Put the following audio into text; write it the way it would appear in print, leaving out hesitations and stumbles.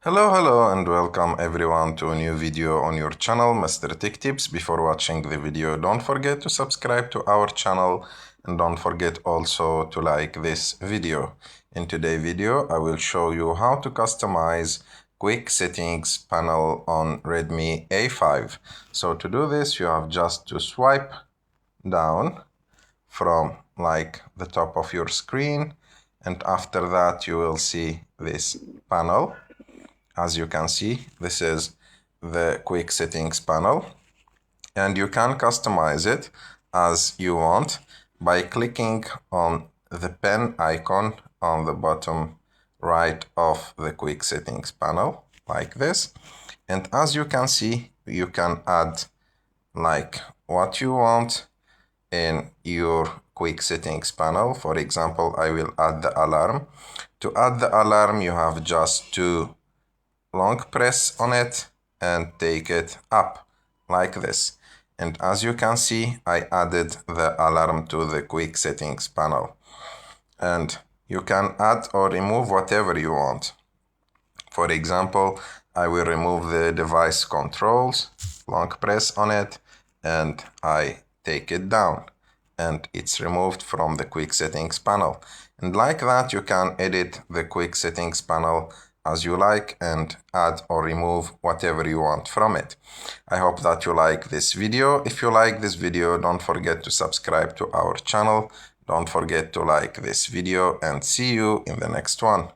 Hello and welcome everyone to a new video on your channel, Mr. Tech Tips. Before watching the video, don't forget to subscribe to our channel and don't forget also to like this video. In today's video, I will show you how to customize quick settings panel on Redmi A5. So to do this, you have just to swipe down from like the top of your screen, and after that you will see this panel. As you can see, this is the quick settings panel, and you can customize it as you want by clicking on the pen icon on the bottom right of the quick settings panel like this. And as you can see, you can add like what you want in your quick settings panel. For example, I will add the alarm. To add the alarm, you have just to long press on it and take it up like this. And as you can see, I added the alarm to the quick settings panel. And you can add or remove whatever you want. For example, I will remove the device controls, long press on it, and I take it down. And it's removed from the quick settings panel. And like that, you can edit the quick settings panel as you like and add or remove whatever you want from it. I hope that you like this video. If you like this video, don't forget to subscribe to our channel. Don't forget to like this video and see you in the next one.